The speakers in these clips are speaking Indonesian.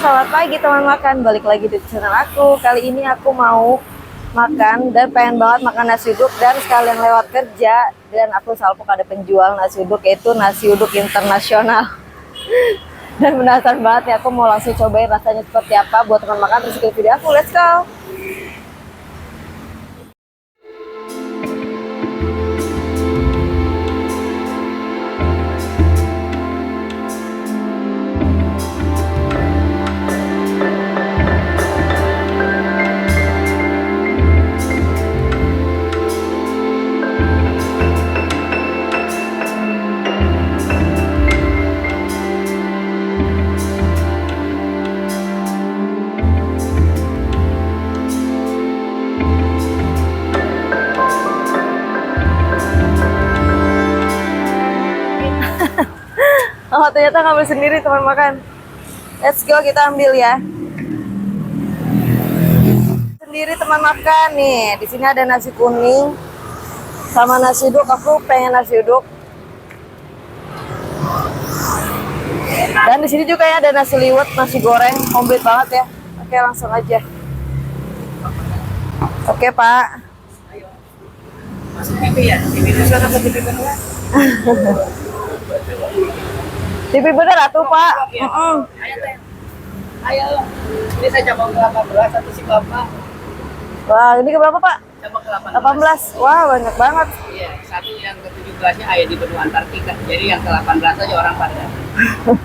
selamat pagi teman makan. Balik lagi di channel aku. Kali ini aku mau makan dan pengen banget makan nasi uduk dan sekalian lewat kerja dan aku salpok ada penjual nasi uduk, yaitu nasi uduk internasional. Dan penasaran banget nih, aku mau langsung cobain rasanya seperti apa buat teman makan. Terus ikuti video aku, let's go. Oh, ternyata ngambil sendiri teman makan. Let's go, kita ambil ya. Sendiri teman makan nih. Di sini ada nasi kuning sama nasi uduk. Aku pengen nasi uduk. Dan di sini juga ya ada nasi liwet, nasi goreng, komplit banget ya. Oke, langsung aja. Oke, Pak. Ayo. Masuk TV ya? TV itu sana ke TV beneran? TV bener atuh, Pak. Ya. Ayo, Teh. Ayo. Ini saya cabang ke-18 satu si Bapak. Wah, ini keberapa, Pak? Cabang ke-18. 18. Wah, banyak banget. Iya, satu yang ke-17-nya ayah di benua Antartika. Jadi yang ke-18 aja orang pada.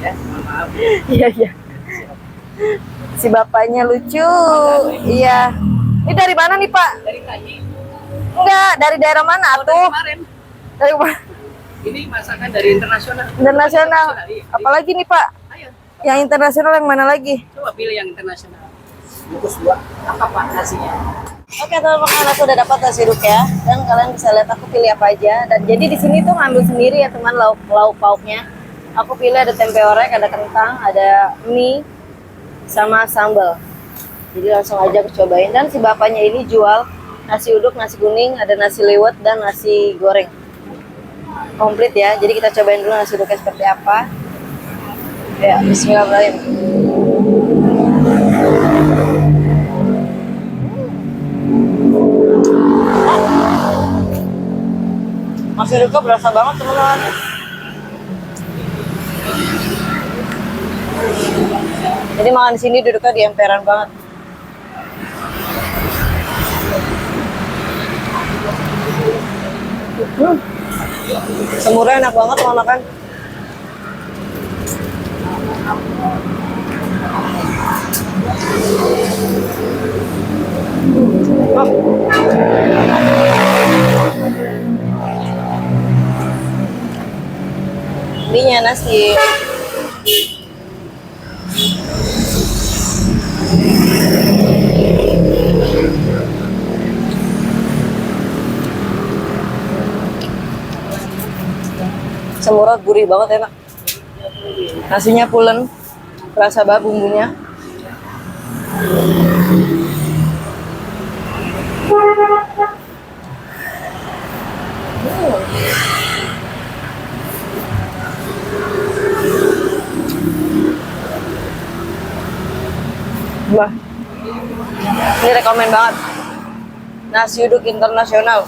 Ya, mohon maaf. Iya, iya. Si bapaknya lucu. Iya. Ini dari mana nih, Pak? Dari tadi. Enggak, dari daerah mana Oh, dari atuh? kemarin. Dari mana? Ini masakan dari internasional. Internasional. Iya. Apalagi nih, Pak? Ayo, Yang internasional yang mana lagi? coba pilih yang internasional. Bungkus 2. Apa Pak nasinya? Oke, teman-teman, aku udah dapat nasi uduk ya. Dan kalian bisa lihat aku pilih apa aja. Dan jadi di sini tuh ngambil sendiri ya, teman, lauk pauknya. Aku pilih ada tempe orek, ada kentang, ada mie, sama sambal. Jadi langsung aja aku cobain. Dan si bapaknya ini jual nasi uduk, nasi kuning, ada nasi liwet dan nasi goreng. Komplit ya. Jadi kita cobain dulu nasi uduknya seperti apa. Ya, bismillahirrahmanirrahim. Nasi uduknya berasa banget, teman-teman. Jadi makan di sini duduknya di emperan banget. Semurnya enak banget mau makan. Ininya nasi. Semurnya gurih banget, enak. Nasinya pulen, rasa banget bumbunya. Wah, ini rekomen banget. Nasi uduk internasional.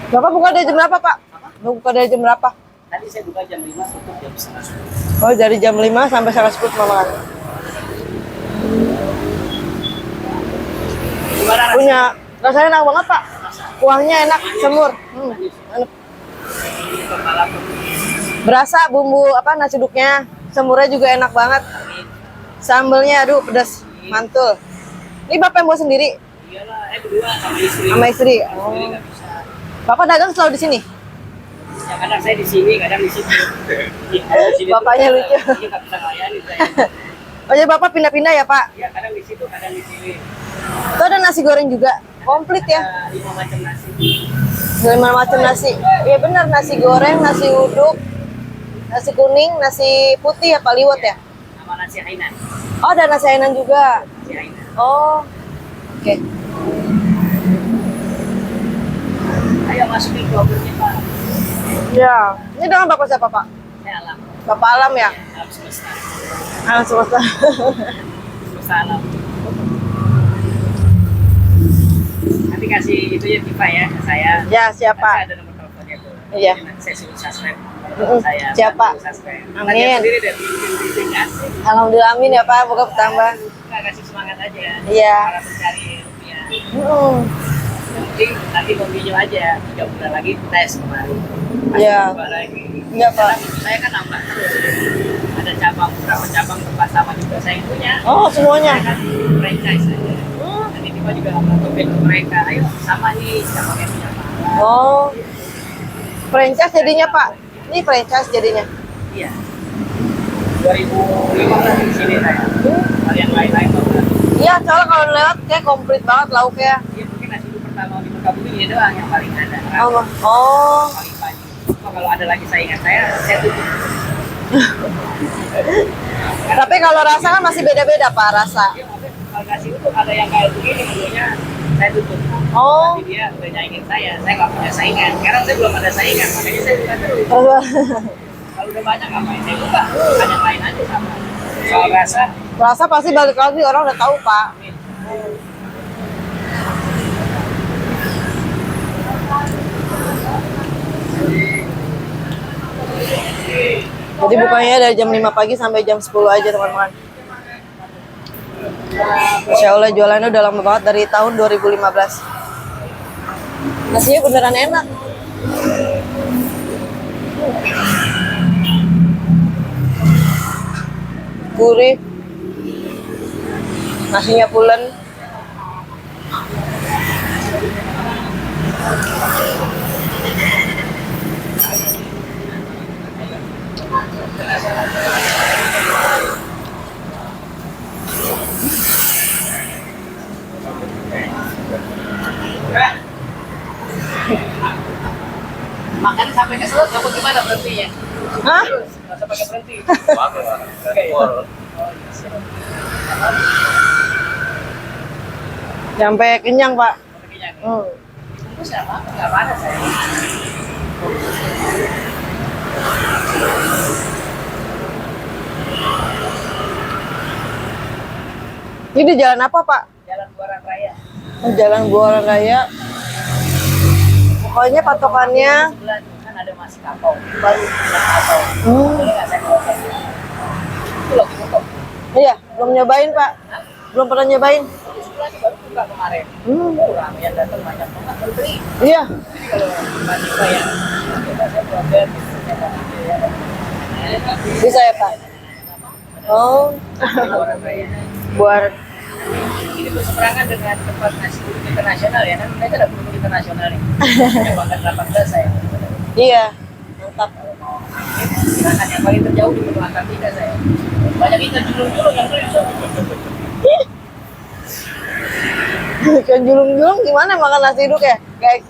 Bapak buka dari jam berapa, Pak? Buka dari jam berapa? Tadi saya buka jam 5, tutup jam 9. Oh, dari jam 5 sampai 10 malam. Gimana rasanya? Punya rasanya enak banget, Pak. Kuahnya enak, semur. Enak. Kepala tuh. Berasa bumbu apa nasi uduknya, semurnya juga enak banget. Sambelnya aduh pedas, mantul. Ini Bapak yang bawa sendiri Iyalah, berdua sama istri. sama istri. Kalau sendiri nggak bisa. Bapak dagang selalu di sini. Ya kadang saya di sini, kadang di situ. Di sini Bapaknya tuh, lucu. Iya nggak bisa ngelayanin saya. Oh, jadi Bapak pindah-pindah ya, Pak? Ya kadang di situ, kadang di sini. Itu ada nasi goreng juga, komplit ya. Ada 5 macam nasi. 5 macam nasi. Iya benar, nasi goreng, nasi uduk, nasi kuning, nasi putih ya, Pak, liwet ya. Sama nasi Hainan. Oh, ada nasi Hainan juga. Nasi Hainan. Oh, Oke. Ayo masukin globernya Pak. Ya, ini dengan Bapak siapa, Pak? Saya alam. Bapak Alam ya? Alam semesta. Alam semesta. Semesta alam. Nanti kasih itu ya Tifa ya ke saya. Ya, Nanti siapa? ada nomor teleponnya tuh. Iya. Nanti saya suruh subscribe. Mm-mm. Siapa? Subscribe. Amin. Nanti dia sendiri dari kasih. Alhamdulillah, amin ya Pak, semoga bertambah. Nggak kasih semangat aja. Iya. Para pencari rupiah. Yang penting nanti continue aja. 3 bulan lagi tes kemarin. Iya. Lagi. Iya, Pak. Karena saya kan nambah terus. Ada cabang, beberapa cabang tempat sama juga saya punya. Oh, semuanya. Saya kan franchise aja. Nanti tiba juga ngetopin ke mereka. Ayo sama nih cabangnya punya Pak. Oh. Franchise jadinya, Pak. Ini franchise jadinya. Iya. 2015 di sini saya. Hal yang lain-lain Pak. Iya, soalnya kalau lewat kayak komplit banget lauknya. Ya mungkin nasi dulu pertama di Bekabumi ini doang yang paling ada. Oh. Paling banyak. Kalau ada lagi saingan saya tutup. Tapi kalau rasa kan masih beda-beda, Pak, rasa. Ya, maksudnya kalau nasi itu ada yang kayak begini dulunya saya tutup. Oh. Tapi dia udah nyaingin saya nggak punya saingan. Sekarang saya belum ada saingan, makanya saya buka terus. Kalau udah banyak ngapain saya buka? Ada yang lain aja sama. Soal rasa, Rasa pasti balik lagi, orang udah tahu, Pak. amin. Jadi bukanya dari jam 5 pagi sampai jam 10 aja, teman-teman. Masya Allah, jualannya udah lama banget, dari tahun 2015. Nasinya beneran enak. Gurih. Nasinya pulen. Makan sampai ke selesai, kamu gimana berhentinya? Hah? Terus, nggak usah pakai berhenti. Sampai kenyang, Pak. Bungkus nggak apa-apa, nggak panas saya. Ini di jalan apa, Pak? Jalan Buaran Raya. Jalan Buaran Raya. Pokoknya patokannya. Sebelah tuh kan ada masih kapau. Hmm. Boleh nggak saya bawa? Itu lagi foto. Iya, belum nyobain, Pak. Belum pernah nyobain. Itu sebelah tuh baru buka kemarin. Ramai yang datang banyak banget menteri. Iya. Jadi kalau masih bayar, kita saya program Bisa ya, Pak? Oh. Buaran Raya. Buat Ini berseberangan dengan tempat nasi kuning internasional ya, kan mereka ada kuning internasional nih. Yang bangga 18 saya. iya. Mantap. Silahkan yang paling terjauh di benua Antartika saya. Banyak ikan julung-julung yang lucu. Ikan julung-julung gimana makan nasi uduk ya, guys?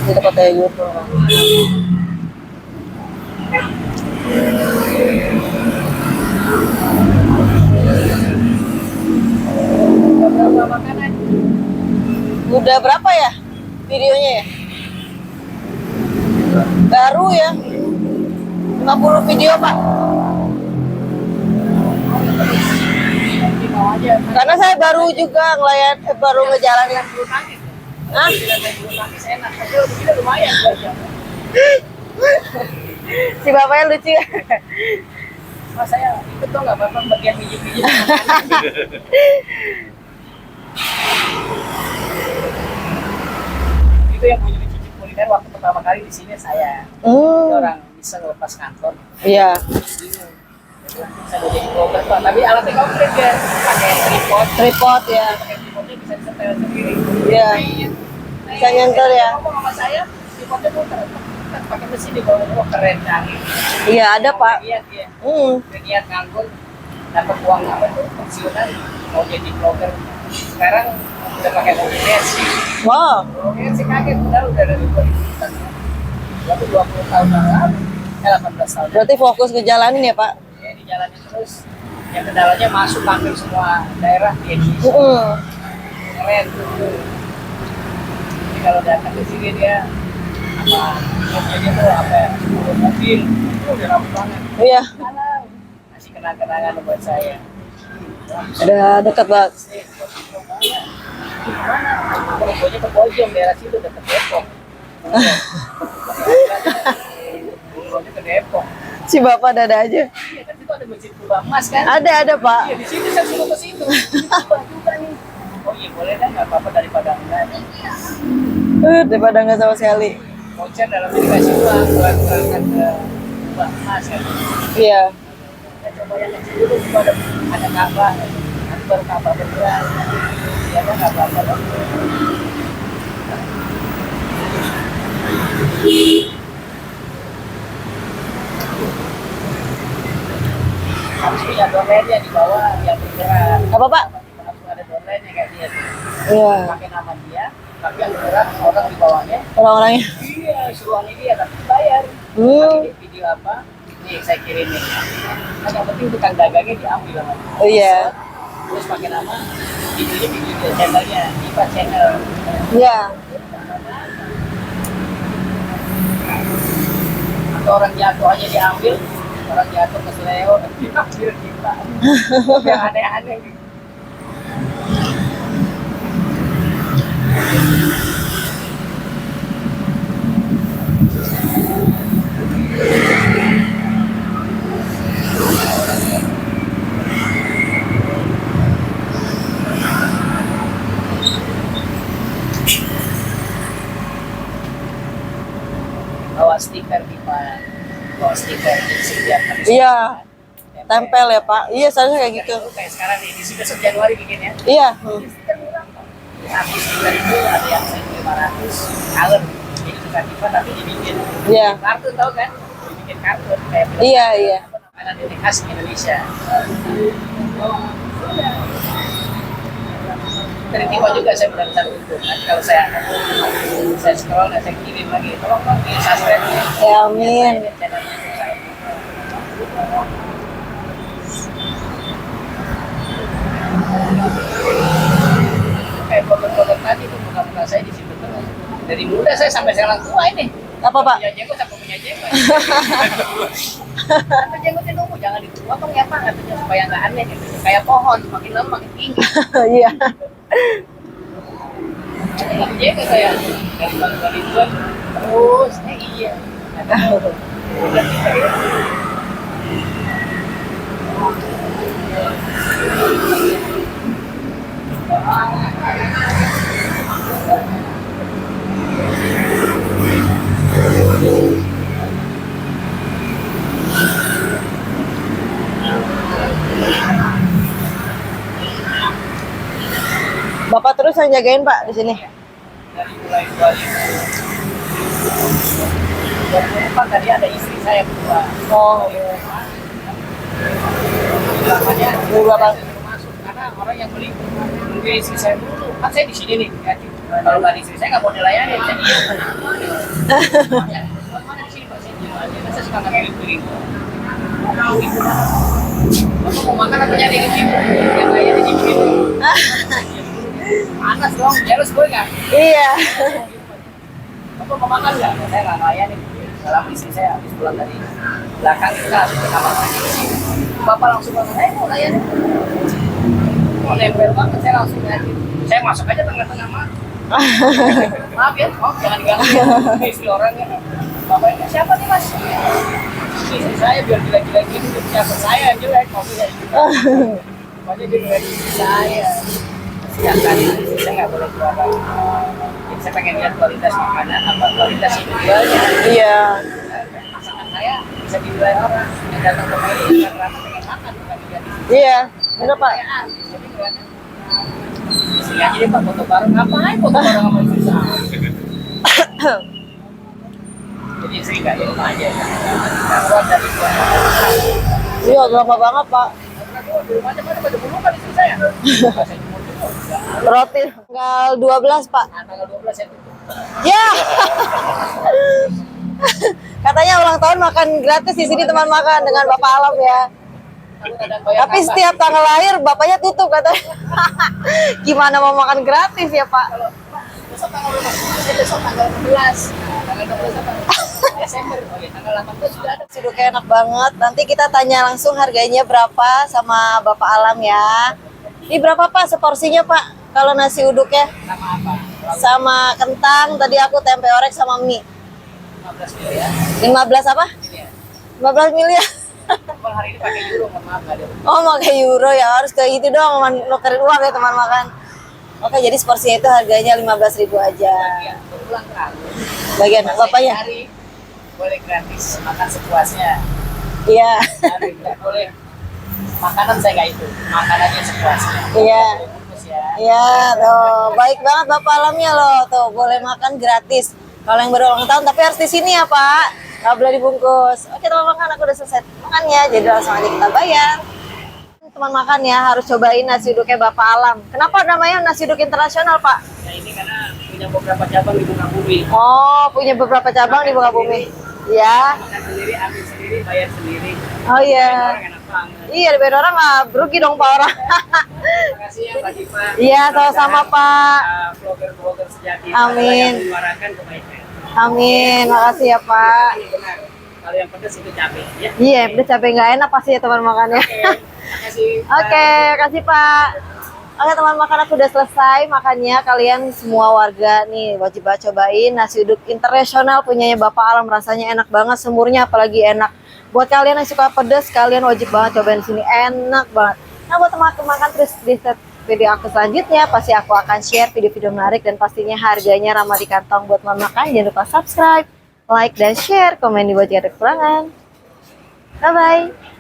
Di tempat kayak gitu. Berapa makanan? Udah berapa ya videonya ya? Baru ya. 50 video, Pak. Di bawah aja. Karena saya baru juga baru ngejalanin. Bulu tangkis. Hah? Tidak main bulu tangkis enak. Tapi kalau begini lumayan. Si bapaknya lucu ya. Mas saya ikut dong nggak bapak bagian biji-biji. Itu yang punya cicip kuliner waktu pertama kali di sini saya. Ada orang bisa ngelepas kantor. Iya. Bingung. Dia bilang, saya mau jadi vlogger Pak, tapi alatnya komplit ya. Pakai tripod. Tripod ya. Pakai tripodnya bisa disetel sendiri. Iya. Bisa nyentel ya. Ngomong sama saya, tripodnya muter. Kan pakai mesin di bawah. Wah keren canggih. Iya, ada, Pak. Lihat ya. Hmm. Lihat ngangkut. dapat uang apa tuh pensiunan mau jadi blogger. Sekarang udah pakai mobil Mercy. Wow. Mercy kaget udah dari 2000. Berarti 20 tahun yang lalu, 18 tahun. Berarti fokus ke jalanin ya Pak? Ya, dijalanin terus. Yang kendalanya masuk hampir semua daerah di Indonesia. Keren. Jadi kalau datang ke sini dia mobilnya tuh apa ya? Mobil itu udah rapi banget. Iya. Masih kenang-kenangan buat saya. Udah dekat banget. Gimana? Pokoknya ke Bojong daerah situ dekat Depok. Pokoknya ke Depok. Si Bapak dada aja. Iya kan situ ada masjid Kubah Emas kan? Ada Pak. Iya di situ saya suruh ke situ. Kubah juga nih. Oh iya boleh dah nggak apa-apa daripada enggak. Daripada nggak sama sekali. Voucher dalamnya dikasih uang buat berangkat ke Kubah Emas kan. Iya. Kita coba yang kecil dulu coba ada Ka'bah. Nanti baru Ka'bah beneran. Ya kan nggak apa-apa dong. Harus punya domainnya di bawah yang bergerak. Apa Pak? Harus ada domainnya kayak dia tuh. Iya. Pakai nama dia, tapi yang bergerak orang di bawahnya. Orang-orangnya. Iya, suruhannya dia tapi dibayar. Ini video apa? Nih saya kirimin. Kan yang penting tukang dagangnya diambil sama dia. Oh iya. Terus pakai nama videonya video channelnya, Diva Channel. Iya. Atau orang jatuh aja diambil, orang jatuh ke seleo, diambil kita. Yang aneh-aneh gitu. Bawa stiker di Pak, bawa stiker di setiap hari. Iya. Tempel ya Pak. Iya seharusnya kayak gitu. Kayak sekarang nih, di sini besok Januari bikin ya. Iya. Habis 3.000 ada yang 1.500 kalem. Jadi bukan Diva tapi dibikin Iya. kartun tau kan? Dibikin kartun kayak Iya, iya. makanan ini khas Indonesia. Dari Diva juga saya benar-benar butuh. Nanti kalau saya scroll dan saya kirim lagi, tolong dong di subscribe ya. Ya amin. Channelnya saya. Kayak blogger-blogger tadi tuh muka-muka saya di situ terus. Dari muda saya sampai sekarang tua ini. Apa Pak? Punya jenggot sampai punya jenggot. Sampai jenggotnya nunggu jangan dipotong ya Pak katanya supaya nggak aneh gitu. Kayak pohon makin lama makin tinggi. Iya. Nggak jenggot saya dari bang ribuan terus iya. Nggak tahu. Udah kita ya. Bapak terus yang jagain Pak di sini. Dari mulai 2004 tadi ada istri saya berdua. Oh. Namanya Berapa? masuk karena orang yang beli mungkin istri saya dulu kan saya di sini nih ya. Kalau nggak ada istri saya nggak mau dilayani jadi mana di sini Pak saya jualan saya suka nggak piring Bapak mau makan atau nyari yang ibu yang kayak di sini panas dong jelas gue nggak Iya. Bapak mau makan nggak saya nggak layani dalam istri saya habis pulang dari belakang kita langsung ke kamar Bapak langsung bangun, mau layani mau nempel banget, saya langsung layani saya masuk aja tengah-tengah maaf ya, jangan diganggu istri orangnya Bapaknya, siapa nih mas? Istri saya biar gila-gila gini, siapa saya yang jelek, mobilnya pokoknya dia ngeliat istri saya setiap kali istri saya nggak boleh keluar jadi saya pengen lihat kualitas makanan, apa kualitas yang dijualnya Iya. masakan saya bisa dinilai orang yang datang ke Meli yang rata pengen makan bukan dilihat Iya. Bener Pak. jadi kelihatan istri aja deh Pak foto bareng ngapain foto bareng sama istri saya jadi istri nggak di rumah aja kita keluar dari rumah Iya lama banget Pak. Oh, di rumahnya mana pada bunuh istri saya. Saya jemur-jemur. Roti tanggal 12, Pak. Nah, tanggal 12 saya tutup. Ya. Katanya ulang tahun makan gratis di sini teman makan dengan Bapak Alam ya. Takut ada bayar Tapi nambah. setiap tanggal lahir bapaknya tutup katanya. Gimana mau makan gratis ya, Pak? Kalau besok tanggal berapa? Besok tanggal 11. Tanggal 12 apa? Desember. Oh iya, tanggal 18 sudah ada. Siduknya enak banget. Nanti kita tanya langsung harganya berapa sama Bapak Alam ya. Ini berapa Pak seporsinya Pak? Kalau nasi uduknya? Sama apa? Sama kentang, tadi aku tempe orek sama mie. 15 miliar. 15 apa? Ini ya. 15 miliar. Kalau hari ini pakai euro, mohon maaf nggak ada. Oh, pakai euro ya. Harus kayak gitu dong, nukerin uang ya teman makan. Oke, jadi seporsinya itu harganya 15.000 aja. Ya, berulang kali. Bagian Mas bapaknya? hari boleh gratis, makan sepuasnya. Iya. Hari nggak boleh. Makanan saya nggak itu, makanannya sepuasnya. Iya. Bungkus ya. Iya, tuh. Baik banget Bapak Alamnya loh. Tuh, boleh makan gratis. Kalau yang berulang tahun, tapi harus di sini ya Pak. Nggak boleh dibungkus. Oke teman makan, aku udah selesai makannya. Jadi langsung aja kita bayar. Teman makan ya, harus cobain nasi uduknya Bapak Alam. Kenapa namanya nasi uduk internasional Pak? Nah ini karena punya beberapa cabang di muka bumi. Oh, punya beberapa cabang di Bukabumi. Ya. Makan sendiri, ambil sendiri, bayar sendiri. Oh iya. Orang enak banget. Iya, dari orang nggak rugi dong Pak orang. Terima kasih ya Pak Diva. Iya, sama-sama Pak. Vlogger-vlogger sejati. Amin. Yang menyuarakan kebaikan. Amin, makasih ya Pak. Ini benar. Kalau yang pedas itu cabai ya. Iya, udah capek nggak enak pasti ya teman makannya. Oke, terima kasih. Oke, kasih Pak. Oke teman makan aku udah selesai makannya. Kalian semua warga nih wajib banget cobain nasi uduk internasional punyanya Bapak Alam. Rasanya enak banget, semurnya apalagi enak. Buat kalian yang suka pedas, kalian wajib banget cobain sini, enak banget. Nah buat teman makan terus di set video aku selanjutnya, pasti aku akan share video-video menarik dan pastinya harganya ramah di kantong. Buat teman makan jangan lupa subscribe, like dan share, komen di bawah jika ada kekurangan. Bye bye.